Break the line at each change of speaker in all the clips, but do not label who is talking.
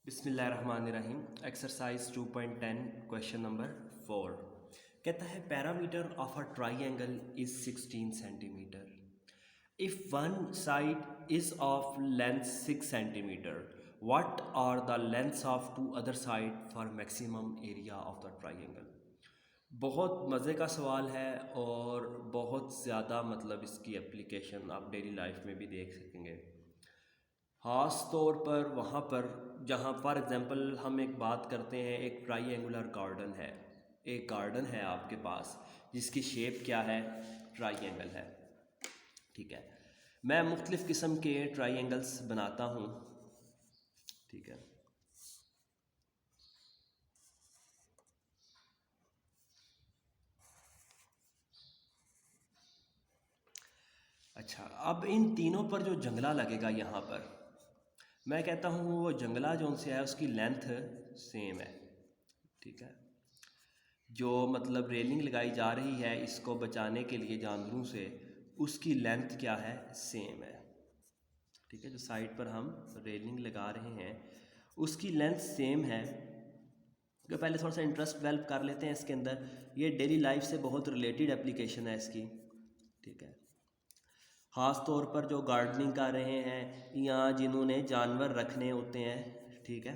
बिस्मिल्लाहिर्रहमानिर्रहीम। Exercise 2.10 question number 4 कहता है parameter of a triangle is 16 centimetre. If one side is of length 6 centimetre, what are the lengths of two other side for maximum area of the triangle. बहुत मज़े का सवाल है और बहुत ज़्यादा इसकी एप्लीकेशन आप डेली लाइफ में भी देख सकेंगे। ख़ास तौर पर वहाँ पर जहाँ फॉर एग्ज़ाम्पल हम एक बात करते हैं, एक ट्राईएंगुलर गार्डन है, एक गार्डन है आपके पास जिसकी शेप क्या है, ट्राईएंगल है। ठीक है, मैं मुख्तलिफ़ किस्म के ट्राईएंगल्स बनाता हूँ। ठीक है, अच्छा, अब इन तीनों पर जो जंगला लगेगा यहाँ पर, मैं कहता हूँ वो जंगला जो से है उसकी लेंथ सेम है। ठीक है, जो रेलिंग लगाई जा रही है इसको बचाने के लिए जानवरों से, उसकी लेंथ क्या है, सेम है। ठीक है, जो साइड पर हम रेलिंग लगा रहे हैं उसकी लेंथ सेम है। तो पहले थोड़ा सा इंटरेस्ट डेवलप कर लेते हैं इसके अंदर। ये डेली लाइफ से बहुत रिलेटेड एप्लीकेशन है इसकी। ठीक है, ख़ास तौर पर जो गार्डनिंग कर रहे हैं या जिन्होंने जानवर रखने होते हैं, ठीक है,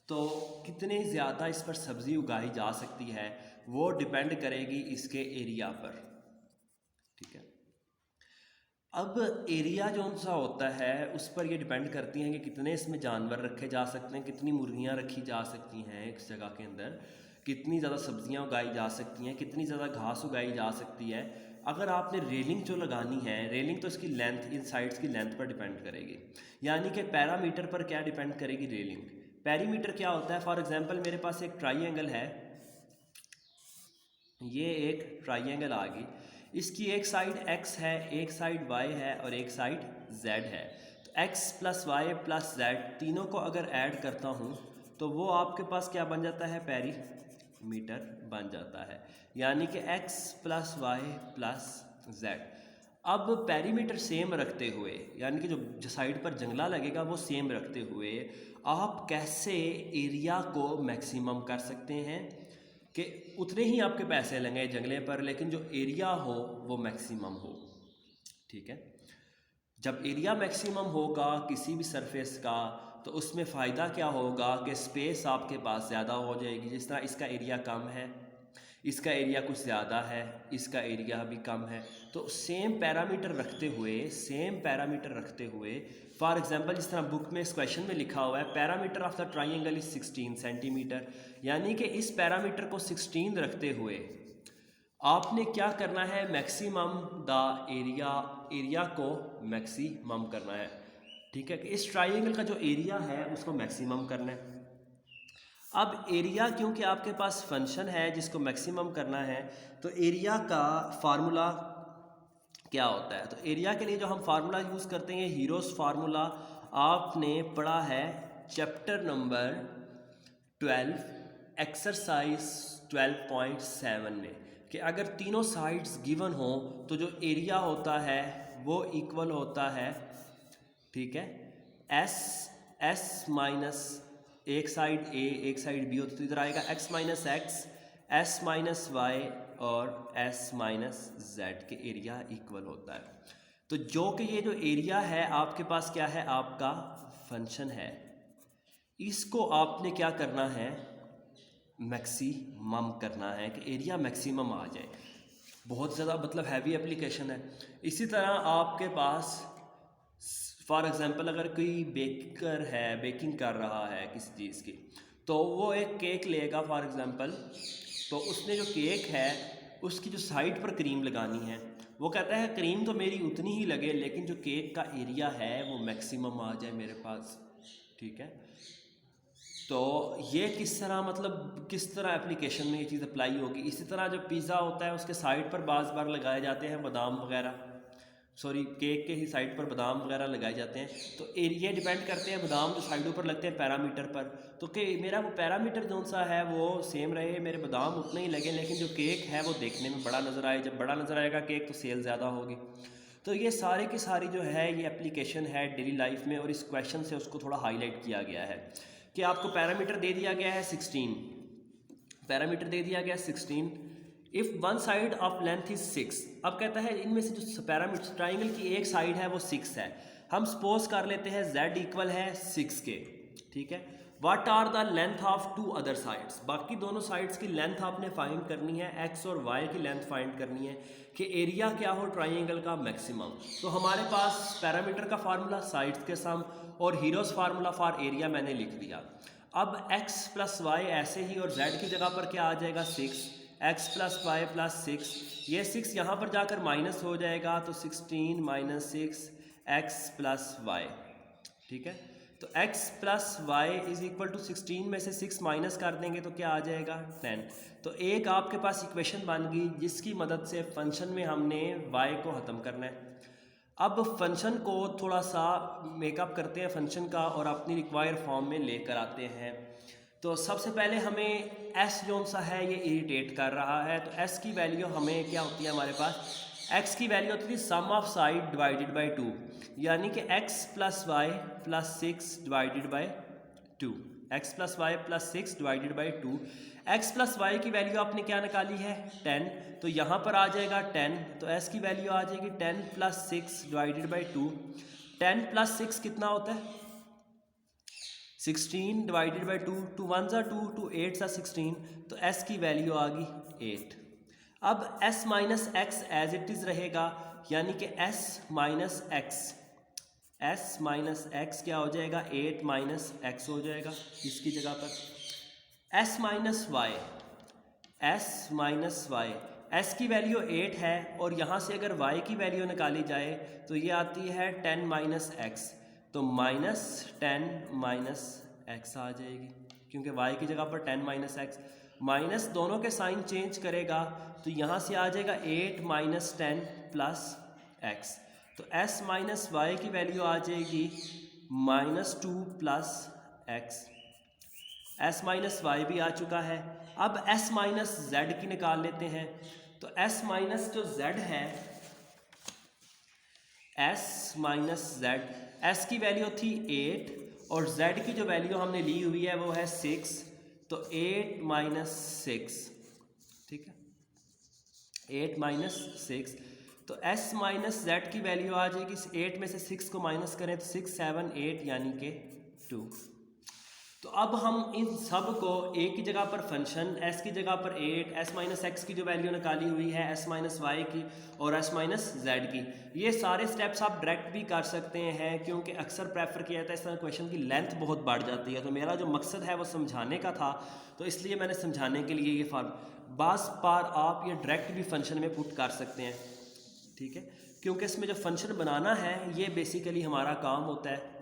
तो कितने ज़्यादा इस पर सब्ज़ी उगाई जा सकती है वो डिपेंड करेगी इसके एरिया पर। ठीक है, अब एरिया जो सा होता है उस पर ये डिपेंड करती हैं कि कितने इसमें जानवर रखे जा सकते हैं, कितनी मुर्गियाँ रखी जा सकती हैं एक जगह के अंदर, कितनी ज़्यादा सब्जियां उगाई जा सकती हैं, कितनी ज़्यादा घास उगाई जा सकती है। अगर आपने रेलिंग जो लगानी है, रेलिंग तो इसकी लेंथ, इन साइड्स की लेंथ पर डिपेंड करेगी, यानी कि पैरामीटर पर क्या डिपेंड करेगी, रेलिंग। पैरीमीटर क्या होता है, फॉर एग्जांपल मेरे पास एक ट्राइएंगल है, ये एक ट्राइएंगल आ गई, इसकी एक साइड x है, एक साइड y है और एक साइड z है। तो x plus Y plus z तीनों को अगर ऐड करता हूँ तो वो आपके पास क्या बन जाता है, पैरीमीटर बन जाता है, यानी कि x plus Y plus z। अब पैरीमीटर सेम रखते हुए, यानी कि जो साइड पर जंगला लगेगा वो सेम रखते हुए, आप कैसे एरिया को मैक्सिमम कर सकते हैं कि उतने ही आपके पैसे लगें जंगले पर, लेकिन जो एरिया हो वो मैक्सिमम हो। ठीक है, जब एरिया मैक्सिमम होगा किसी भी सरफेस का तो उसमें फ़ायदा क्या होगा कि स्पेस आपके पास ज़्यादा हो जाएगी। जिस तरह इसका एरिया कम है, इसका एरिया कुछ ज़्यादा है, इसका एरिया भी कम है, तो सेम पैरामीटर रखते हुए फॉर एग्जांपल जिस तरह बुक में इस क्वेश्चन में लिखा हुआ है, parameter of the triangle is 16 centimetre, यानी कि इस पैरामीटर को 16 रखते हुए आपने क्या करना है, मैक्सिमम द एरिया को मैक्सिमम करना है। ठीक है, कि इस ट्राइंगल का जो एरिया है उसको मैक्सिमम करना है। अब एरिया क्योंकि आपके पास फंक्शन है जिसको मैक्सिमम करना है, तो एरिया का फार्मूला क्या होता है, तो एरिया के लिए जो हम फार्मूला यूज़ करते हैं, हीरोस फार्मूला आपने पढ़ा है चैप्टर नंबर 12 एक्सरसाइज 12.7 में, कि अगर तीनों साइड्स गिवन हो तो जो एरिया होता है वो इक्वल होता है, ठीक है, एस माइनस एक साइड ए एक साइड बी होती, तो इधर आएगा x minus X, S minus Y और s माइनस जेड के एरिया इक्वल होता है। तो जो कि ये जो एरिया है आपके पास क्या है, आपका फंक्शन है, इसको आपने क्या करना है, मैक्सिमम करना है कि एरिया मैक्सिमम आ जाए। बहुत ज़्यादा हैवी एप्लीकेशन है। इसी तरह आपके पास फॉर एग्ज़ाम्पल अगर कोई बेकर है, बेकिंग कर रहा है किसी चीज़ की, तो वो एक केक लेगा फॉर एग्ज़ाम्पल, तो उसने जो केक है उसकी जो साइड पर क्रीम लगानी है, वो कहता है क्रीम तो मेरी उतनी ही लगे लेकिन जो केक का एरिया है वो मैक्सिमम आ जाए मेरे पास। ठीक है, तो ये किस तरह एप्लीकेशन में ये चीज़ अप्लाई होगी। इसी तरह जो पिज़्ज़ा होता है उसके साइड पर बार बार लगाए जाते हैं बादाम वगैरह, केक के ही साइड पर बादाम वगैरह लगाए जाते हैं, तो एरिया डिपेंड करते हैं बादाम जो साइडों पर लगते हैं पैरामीटर पर, तो कि मेरा वो पैरामीटर जो सा है वो सेम रहे, मेरे बादाम उतने ही लगे लेकिन जो केक है वो देखने में बड़ा नज़र आए। जब बड़ा नज़र आएगा केक तो सेल ज़्यादा होगी। तो ये सारे की सारी जो है ये एप्लीकेशन है डेली लाइफ में, और इस क्वेश्चन से उसको थोड़ा हाईलाइट किया गया है। कि आपको पैरामीटर दे दिया गया है 16, पैरामीटर दे दिया गया 16, if one side of length is 6। अब कहता है इनमें से जो पैरामीटर ट्राइंगल की एक साइड है वो 6 है, हम सपोज कर लेते हैं z इक्वल है 6 के, ठीक है। What are the length of two other sides, बाकी दोनों साइड्स की लेंथ आपने फाइंड करनी है, x और y की लेंथ फाइंड करनी है कि एरिया क्या हो ट्राइंगल का मैक्सिमम। तो हमारे पास पैरामीटर का फार्मूला, साइड्स के सम और हीरोज फार्मूला फॉर एरिया मैंने लिख दिया। अब x प्लस वाई ऐसे ही, और z की जगह पर क्या आ जाएगा 6, x प्लस वाई प्लस 6, ये 6 यहाँ पर जाकर माइनस हो जाएगा, तो 16 माइनस 6 x प्लस वाई, ठीक है। तो x plus Y is equal to 16 में से 6 माइनस कर देंगे तो क्या आ जाएगा 10। तो एक आपके पास इक्वेशन बन गई जिसकी मदद से फंक्शन में हमने y को ख़त्म करना है। अब फंक्शन को थोड़ा सा मेकअप करते हैं फंक्शन का और अपनी रिक्वायर्ड फॉर्म में लेकर आते हैं। तो सबसे पहले हमें s जो सा है ये इरिटेट कर रहा है, तो s की वैल्यू हमें क्या होती है, हमारे पास x की वैल्यू होती थी sum of side divided by 2, यानी कि x plus Y plus 6 divided by 2, x plus Y plus 6 divided by 2। x plus Y की वैल्यू आपने क्या निकाली है 10, तो यहाँ पर आ जाएगा 10, तो s की वैल्यू आ जाएगी 10 प्लस 6 डिवाइडेड बाई 2। 10 प्लस 6 कितना होता है 16 डिवाइडेड बाई 2, 2 1 ज़ा 2, 2 8 ज़ा 16, तो s की वैल्यू आ गई 8। अब s minus X as it is रहेगा, यानी कि s माइनस एक्स क्या हो जाएगा 8 माइनस एक्स हो जाएगा इसकी जगह पर। s माइनस वाई, s की वैल्यू 8 है और यहाँ से अगर y की वैल्यू निकाली जाए तो ये आती है 10 माइनस एक्स, तो माइनस 10 माइनस एक्स आ जाएगी, क्योंकि y की जगह पर 10 माइनस एक्स, माइनस दोनों के साइन चेंज करेगा तो यहाँ से आ जाएगा 8 माइनस 10 प्लस एक्स, तो s माइनस वाई की वैल्यू आ जाएगी -2 plus X. s minus Y भी आ चुका है। अब s माइनस जेड की निकाल लेते हैं, तो s माइनस जो z है, s माइनस जेड, s की वैल्यू थी 8 और z की जो वैल्यू हमने ली हुई है वो है 6, तो 8 माइनस 6, ठीक है, 8 माइनस 6, तो s माइनस जेड की वैल्यू आ जाएगी 8 में से 6 को माइनस करें तो 6 7 8 यानी कि 2। तो अब हम इन सब को एक की जगह पर फंक्शन s की जगह पर 8, s माइनस एक्स की जो वैल्यू निकाली हुई है s माइनस वाई की और s माइनस जेड की, ये सारे स्टेप्स आप डायरेक्ट भी कर सकते हैं, क्योंकि अक्सर प्रेफर किया जाता है इस तरह क्वेश्चन की लेंथ बहुत बढ़ जाती है। तो मेरा जो मकसद है वो समझाने का था, तो इसलिए मैंने समझाने के लिए ये फॉर्म, बास बार आप ये डायरेक्ट भी फंक्शन में पुट कर सकते हैं, ठीक है, क्योंकि इसमें जो फंक्शन बनाना है ये बेसिकली हमारा काम होता है।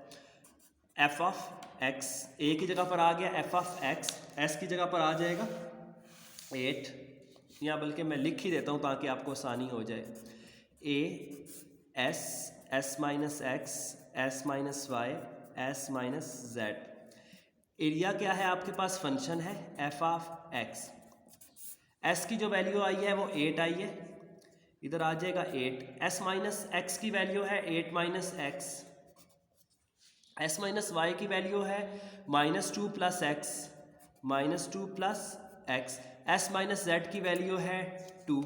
एफ ऑफ एक्स ए की जगह पर आ गया, एफ ऑफ एक्स एस की जगह पर आ जाएगा 8, या बल्कि मैं लिख ही देता हूँ ताकि आपको आसानी हो जाए, A S, S minus X, S minus Y, S minus Z. Area क्या है आपके पास, फंक्शन है एफ ऑफ एक्स, एस की जो वैल्यू आई है वो 8 आई है, इधर आ जाएगा 8, एस माइनस एक्स की वैल्यू है 8 minus X, S minus Y की वैल्यू है -2 plus X, -2 plus X, S minus Z की वैल्यू है 2,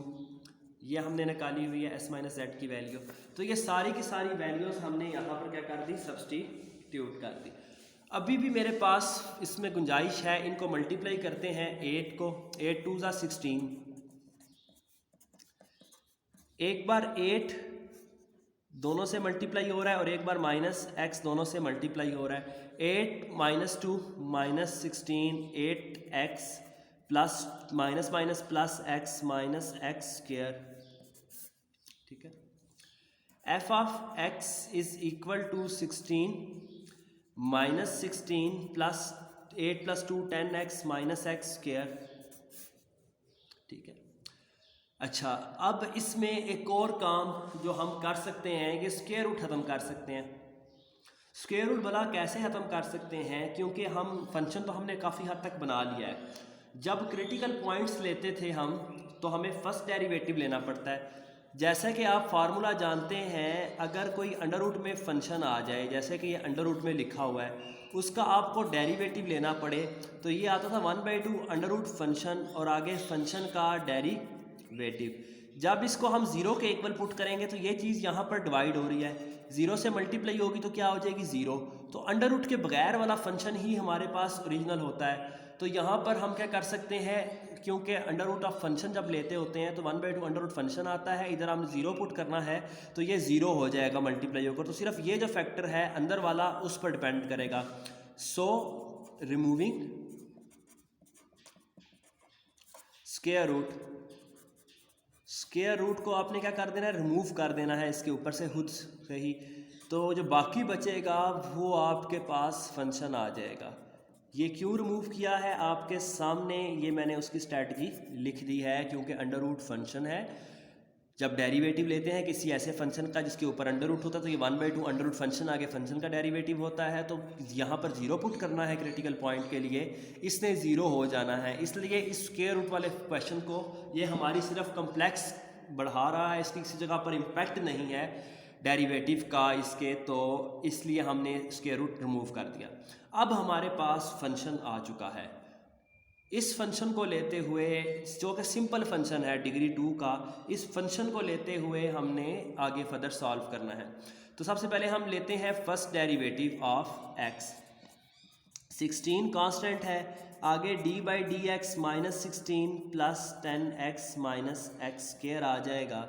ये हमने निकाली हुई है एस माइनस जेड की वैल्यू। तो ये सारी की सारी वैल्यूज़ हमने यहाँ पर क्या कर दी, सब्स्टिट्यूट कर दी। अभी भी मेरे पास इसमें गुंजाइश है, इनको मल्टीप्लाई करते हैं 8 को, 8 2 ज़ा 16, एक बार 8 दोनों से मल्टीप्लाई हो रहा है और एक बार माइनस एक्स दोनों से मल्टीप्लाई हो रहा है, 8 minus 2 minus 16, 8x plus minus minus plus X minus x square, ठीक है। F of X is equal to 16 minus 16 plus 8 plus 2 10x minus x square, ठीक है। अच्छा, अब इसमें एक और काम जो हम कर सकते हैं कि स्क्वायर रूट ख़त्म कर सकते हैं। स्क्वायर रूट भला कैसे ख़त्म कर सकते हैं, क्योंकि हम फंक्शन तो हमने काफ़ी हद तक बना लिया है। जब क्रिटिकल पॉइंट्स लेते थे हम तो हमें फर्स्ट डेरिवेटिव लेना पड़ता है, जैसा कि आप फार्मूला जानते हैं, अगर कोई अंडर रूट में फंक्शन आ जाए, जैसे कि ये अंडर रूट में लिखा हुआ है, उसका आपको डेरिवेटिव लेना पड़े, तो ये आता था 1/2 अंडर रूट फंक्शन और आगे फंक्शन का डेरिवेटिव। जब इसको हम ज़ीरो के इक्वल पुट करेंगे तो ये चीज़ यहाँ पर डिवाइड हो रही है, ज़ीरो से मल्टीप्लाई होगी तो क्या हो जाएगी 0। तो अंडर रूट के बगैर वाला फंक्शन ही हमारे पास ओरिजिनल होता है। तो यहाँ पर हम क्या कर सकते हैं, क्योंकि अंडर रूट ऑफ फंक्शन जब लेते होते हैं तो 1/2 अंडर रूट फंक्शन आता है, इधर हम 0 पुट करना है तो ये 0 हो जाएगा मल्टीप्लाई होकर। तो सिर्फ ये जो फैक्टर है अंदर वाला उस पर डिपेंड करेगा। सो रिमूविंग स्क्वायर रूट को आपने क्या कर देना है, रिमूव कर देना है इसके ऊपर से खुद से ही। तो जो बाकी बचेगा वो आपके पास फंक्शन आ जाएगा। ये क्यों रिमूव किया है आपके सामने, ये मैंने उसकी स्ट्रैटेजी लिख दी है, क्योंकि अंडर रूट फंक्शन है। जब डेरिवेटिव लेते हैं किसी ऐसे फंक्शन का जिसके ऊपर अंडर रूट होता है तो ये 1/2 अंडर रूट फंक्शन आगे फंक्शन का डेरिवेटिव होता है। तो यहाँ पर 0 पुट करना है क्रिटिकल पॉइंट के लिए, इसने 0 हो जाना है। इसलिए इस स्क्वायर रूट वाले क्वेश्चन को ये हमारी सिर्फ कम्प्लेक्स बढ़ा रहा है, इसकी किसी जगह पर इम्पैक्ट नहीं है डेरिवेटिव का इसके, तो इसलिए हमने स्क्वायर रूट रिमूव कर दिया। अब हमारे पास फंक्शन आ चुका है। इस फंक्शन को लेते हुए, जो कि सिंपल फंक्शन है डिग्री 2 का, इस फंक्शन को लेते हुए हमने आगे फर्दर सॉल्व करना है। तो सबसे पहले हम लेते हैं first derivative of x। 16 constant है, आगे d/dx minus 16 plus 10x minus x square आ जाएगा।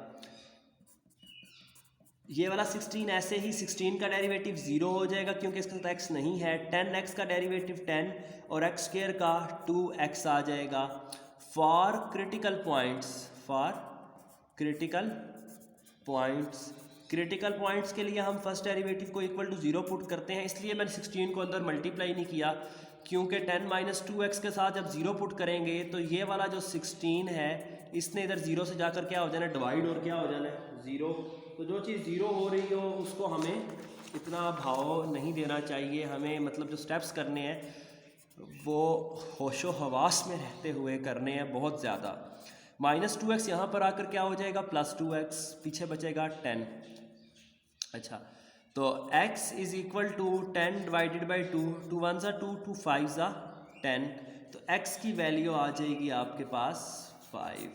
ये वाला 16 ऐसे ही 16 का डेरिवेटिव 0 हो जाएगा क्योंकि इसके साथ x नहीं है। 10x का डेरिवेटिव 10 और x स्क्वायर का 2x आ जाएगा। फॉर क्रिटिकल पॉइंट्स के लिए हम फर्स्ट डेरिवेटिव को इक्वल टू 0 पुट करते हैं, इसलिए मैंने 16 को अंदर मल्टीप्लाई नहीं किया, क्योंकि 10 माइनस 2x के साथ जब 0 पुट करेंगे तो ये वाला जो 16 है इसने इधर 0 से जाकर क्या हो जाना है, डिवाइड, और क्या हो जाना है 0। तो जो चीज़ 0 हो रही हो उसको हमें इतना भाव नहीं देना चाहिए, हमें मतलब जो स्टेप्स करने हैं वो होशो हवास में रहते हुए करने हैं बहुत ज़्यादा। माइनस 2x यहाँ पर आकर क्या हो जाएगा, प्लस 2x, पीछे बचेगा 10। अच्छा, तो x is equal to 10 divided by 2, 2 1 ज़ा 2, 2 5 ज़ा 10, तो x की वैल्यू आ जाएगी आपके पास 5।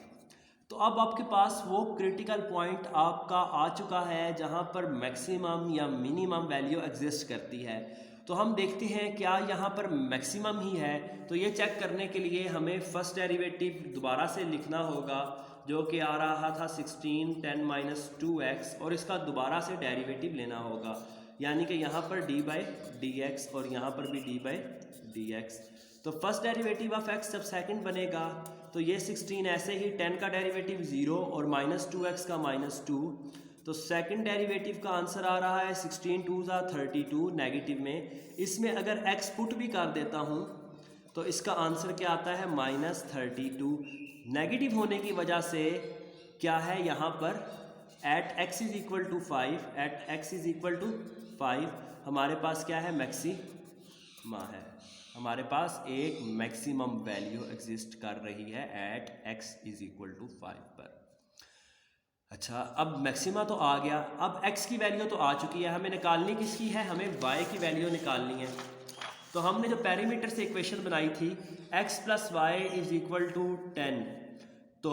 तो अब आपके पास वो क्रिटिकल पॉइंट आपका आ चुका है जहाँ पर मैक्सिमम या मिनिमम वैल्यू एग्जिस्ट करती है। तो हम देखते हैं क्या यहाँ पर मैक्सिमम ही है। तो ये चेक करने के लिए हमें फर्स्ट डेरिवेटिव दोबारा से लिखना होगा, जो कि आ रहा था 16 10 माइनस 2x, और इसका दोबारा से डेरिवेटिव लेना होगा, यानी कि यहाँ पर d/dx और यहाँ पर भी d/dx। तो फर्स्ट डेरिवेटिव ऑफ x जब सेकंड बनेगा तो ये 16 ऐसे ही 10 का डेरिवेटिव 0 और माइनस 2x का -2, तो सेकंड डेरिवेटिव का आंसर आ रहा है 16 2 ज़ा 32 नेगेटिव में। इसमें अगर x पुट भी कर देता हूँ तो इसका आंसर क्या आता है -32। नेगेटिव होने की वजह से क्या है यहाँ पर at x is equal to 5 हमारे पास क्या है, मैक्सिमा है, हमारे पास एक मैक्सिमम वैल्यू एग्जिस्ट कर रही है at x is equal to 5 पर। अच्छा, अब मैक्सिमा तो आ गया, अब x की वैल्यू तो आ चुकी है, हमें निकालनी किसकी है, हमें y की वैल्यू निकालनी है। तो हमने जो पैरामीटर से इक्वेशन बनाई थी x plus Y is equal to 10, तो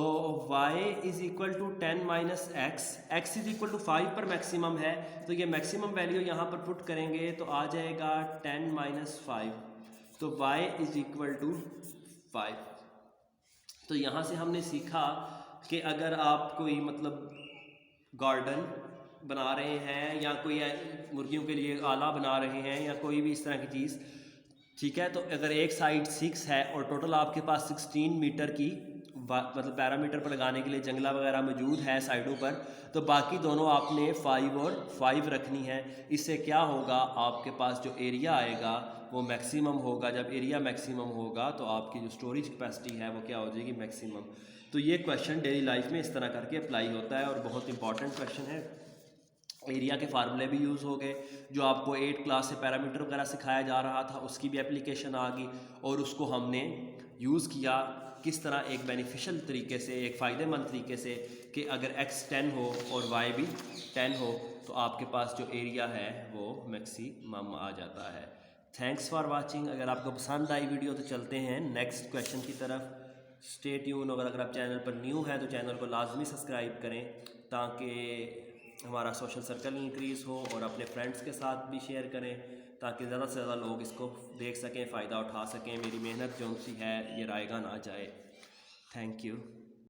y is equal to 10 minus x is equal to 5 पर मैक्सिमम है, तो ये मैक्सिमम वैल्यू यहाँ पर पुट करेंगे तो आ जाएगा 10 माइनस 5, तो y इज़ इक्वल टू 5। तो यहाँ से हमने सीखा कि अगर आप कोई मतलब गार्डन बना रहे हैं या कोई मुर्गियों के लिए आला बना रहे हैं या कोई भी इस तरह की चीज़, ठीक है, तो अगर एक साइड 6 है और टोटल आपके पास 16 मीटर की मतलब पैरामीटर पर लगाने के लिए जंगला वगैरह मौजूद है साइडों पर, तो बाकी दोनों आपने 5 और 5 रखनी है। इससे क्या होगा, आपके पास जो एरिया आएगा वो मैक्सिमम होगा। जब एरिया मैक्सिमम होगा तो आपकी जो स्टोरेज कैपेसिटी है वो क्या हो जाएगी, मैक्सिमम। तो ये क्वेश्चन डेली लाइफ में इस तरह करके अप्लाई होता है और बहुत इंपॉर्टेंट क्वेश्चन है। एरिया के फार्मूले भी यूज़ हो गए, जो आपको 8 क्लास से पैरामीटर वगैरह सिखाया जा रहा था उसकी भी एप्लीकेशन आ गई, और उसको हमने यूज़ किया किस तरह एक बेनिफिशियल तरीके से, एक फ़ायदेमंद तरीके से, कि अगर x 10 हो और y भी 10 हो तो आपके पास जो एरिया है वो मैक्सिमम आ जाता है। Thanks for watching. अगर आपको पसंद आई वीडियो तो चलते हैं नेक्स्ट क्वेश्चन की तरफ। Stay tune. अगर आप चैनल पर न्यू हैं तो चैनल को लाजमी सब्सक्राइब करें ताकि हमारा सोशल सर्कल इंक्रीज़ हो, और अपने फ्रेंड्स के साथ भी शेयर करें ताकि ज़्यादा से ज़्यादा लोग इसको देख सकें, फ़ायदा उठा सकें, मेरी मेहनत जो सी है ये रायगा ना जाए। Thank you.